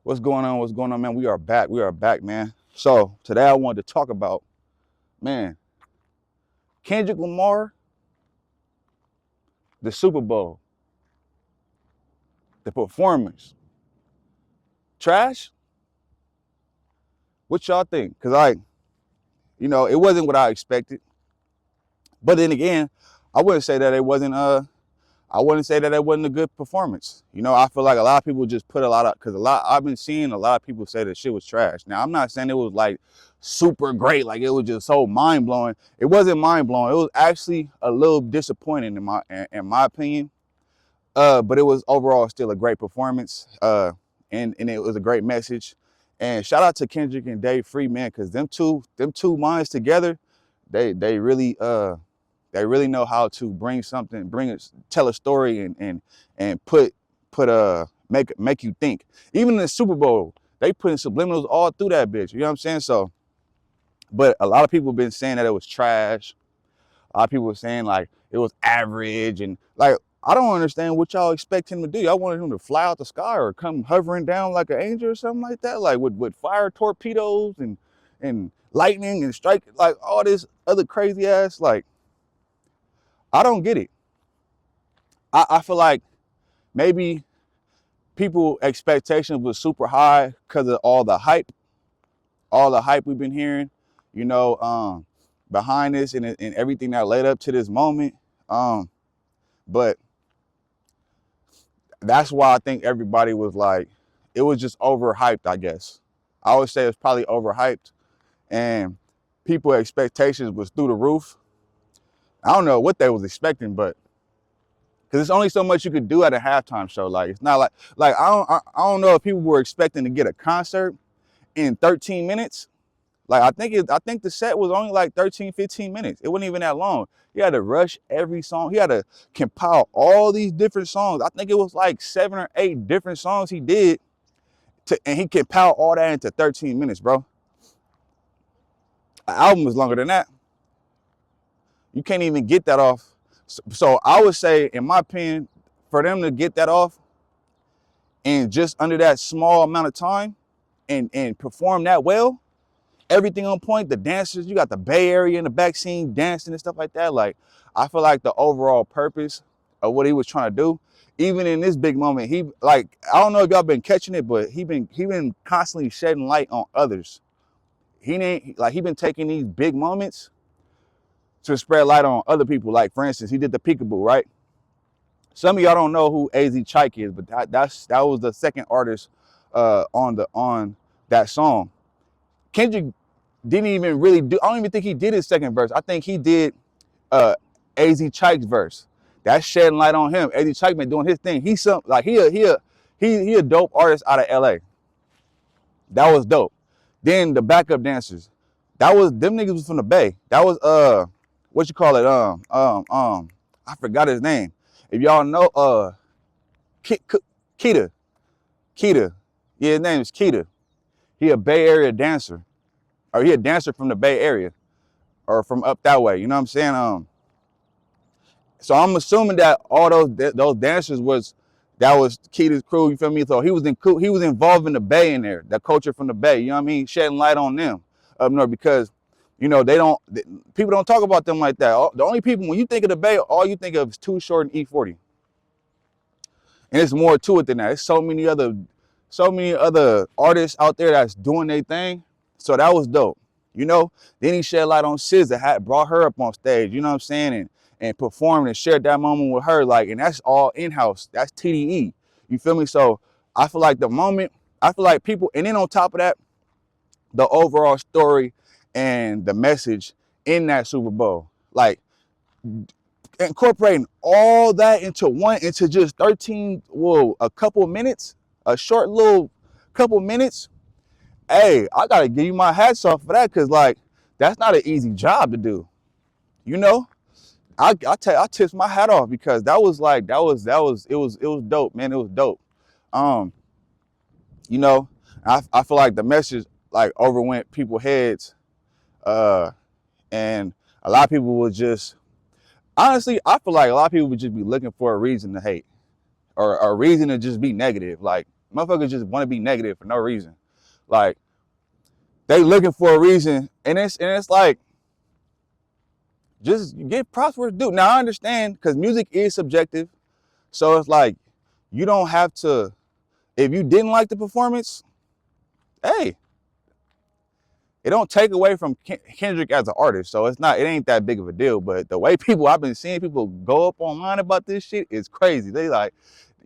What's going on? What's going on, man? We are back. We are back, man. So today I wanted to talk about, man, Kendrick Lamar, the Super Bowl, the performance. Trash? What y'all think? Cause it wasn't what I expected. But then again, I wouldn't say that it wasn't I wouldn't say that it wasn't a good performance. I feel like a lot of people just put I've been seeing a lot of people say that shit was trash. Now, I'm not saying it was like super great, like it was just so mind blowing. It wasn't mind blowing. It was actually a little disappointing in my opinion. But it was overall still a great performance. And it was a great message. And shout out to Kendrick and Dave Free, man, because them two minds together, they really know how to tell a story and make you think. Even in the Super Bowl, they put in subliminals all through that bitch. You know what I'm saying? So, but a lot of people have been saying that it was trash. A lot of people were saying like it was average and like I don't understand what y'all expect him to do. Y'all wanted him to fly out the sky or come hovering down like an angel or something like that, like with fire torpedoes and lightning and strike, like all this other crazy ass, like I don't get it. I feel like maybe people expectations was super high because of all the hype we've been hearing, behind this and everything that led up to this moment. But that's why I think everybody was like, it was just overhyped, I guess. I would say it's probably overhyped and people expectations was through the roof. I don't know what they was expecting, but because it's only so much you could do at a halftime show. Like it's not like I don't know if people were expecting to get a concert in 13 minutes. Like I think the set was only like 13, 15 minutes. It wasn't even that long. He had to rush every song. He had to compile all these different songs. I think it was like 7 or 8 different songs he did and he compiled all that into 13 minutes, bro. An album was longer than that. You can't even get that off. So I would say, in my opinion, for them to get that off in just under that small amount of time and perform that well, everything on point, the dancers, you got the Bay Area in the back scene dancing and stuff like that. Like, I feel like the overall purpose of what he was trying to do, even in this big moment, I don't know if y'all been catching it, but he been constantly shedding light on others. He been taking these big moments to spread light on other people. Like, for instance, he did the peekaboo, right? Some of y'all don't know who AZ Chike is, but that was the second artist on that song. Kendrick didn't even really do. I don't even think he did his second verse. I think he did AZ Chike's verse. That's shedding light on him. AZ Chike been doing his thing. He a dope artist out of LA. That was dope. Then the backup dancers, them niggas was from the Bay. That was what you call it? I forgot his name. If y'all know Keita. Yeah, his name is Keita. He a Bay Area dancer. Or he a dancer from the Bay Area. Or from up that way. You know what I'm saying? So I'm assuming that all those dancers was Keita's crew, you feel me? So he was involved in the Bay in there, that culture from the Bay, you know what I mean? Shedding light on them up north because, people don't talk about them like that. The only people, when you think of the Bay, all you think of is Too Short and E40. And it's more to it than that. There's so many other artists out there that's doing their thing. So that was dope. Then he shed light on SZA, brought her up on stage, you know what I'm saying? And performed and shared that moment with her. Like, and that's all in-house. That's TDE. You feel me? So I feel like people, and then on top of that, the overall story and the message in that Super Bowl, like incorporating all that into just 13, a couple minutes, a short little couple minutes. Hey, I gotta give you my hats off for that, because like that's not an easy job to do. I tips my hat off, because it was dope, man. It was dope. I feel like the message like overwent people's heads, and a lot of people would just, honestly, I feel like a lot of people would just be looking for a reason to hate or a reason to just be negative. Like, Motherfuckers just want to be negative for no reason. Like, they looking for a reason, and it's like, just get props where it's due. Now I understand, because music is subjective, so it's like, you don't have to. If you didn't like the performance, hey, it don't take away from Kendrick as an artist, so it ain't that big of a deal. But the way I've been seeing people go up online about this shit is crazy. They like,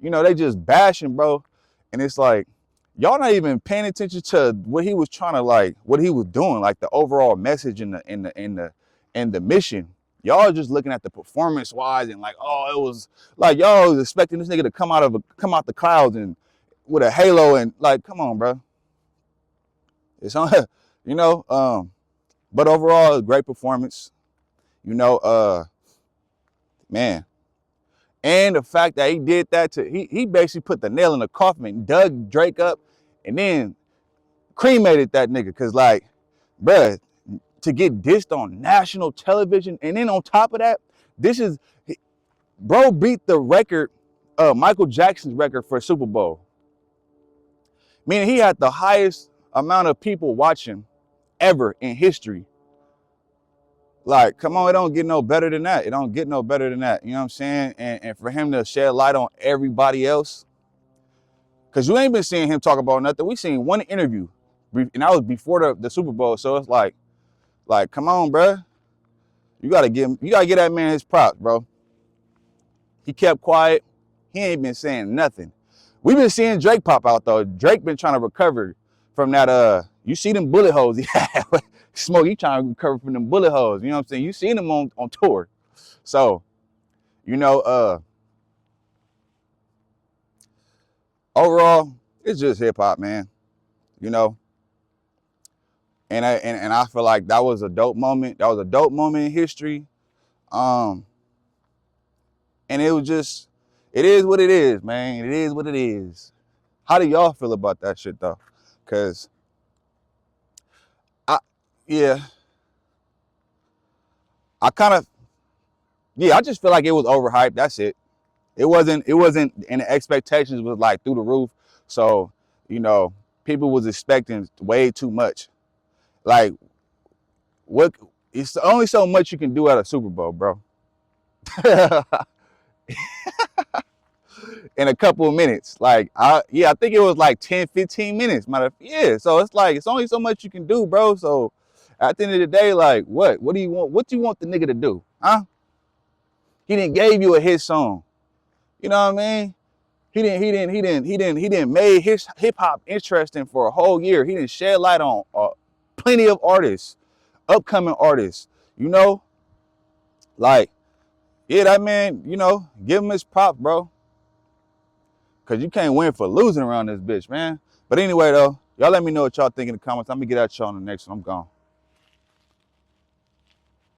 they just bashing, bro, and it's like, y'all not even paying attention to what he was trying to, like, what he was doing, like the overall message and the mission. Y'all just looking at the performance wise and like, oh, it was like y'all was expecting this nigga to come out the clouds and with a halo, and like, come on, bro. It's on, but overall, great performance, man. And the fact that he did that he basically put the nail in the coffin and dug Drake up and then cremated that nigga. Cause like, bruh, to get dissed on national television, and then on top of that, bro beat the record, Michael Jackson's record for Super Bowl. Meaning he had the highest amount of people watching ever in history. Like, come on, it don't get no better than that. It don't get no better than that. You know what I'm saying? And for him to shed light on everybody else, because you ain't been seeing him talk about nothing. We seen one interview, and that was before the Super Bowl. So it's like, come on, bro. You gotta give that man his props, bro. He kept quiet. He ain't been saying nothing. We've been seeing Drake pop out though. Drake been trying to recover from that. You see them bullet holes he had. Smoke, he trying to recover from them bullet holes. You know what I'm saying? You seen him on tour. So, overall, it's just hip hop, man. And I feel like that was a dope moment. That was a dope moment in history. And it is what it is, man. It is what it is. How do y'all feel about that shit though? Cause I just feel like it was overhyped. That's it. It wasn't, and the expectations was like through the roof. So, people was expecting way too much. Like, it's only so much you can do at a Super Bowl, bro. In a couple of minutes. Like, I think it was like 10, 15 minutes. So it's like, it's only so much you can do, bro. So at the end of the day, like, what do you want? What do you want the nigga to do? Huh? He didn't gave you a hit song. You know what I mean? He didn't make his hip hop interesting for a whole year. He didn't shed light on plenty of artists, upcoming artists, like, that man, give him his props, bro. Cause you can't win for losing around this bitch, man. But anyway though, y'all let me know what y'all think in the comments. I'm gonna get at y'all on the next one. I'm gone.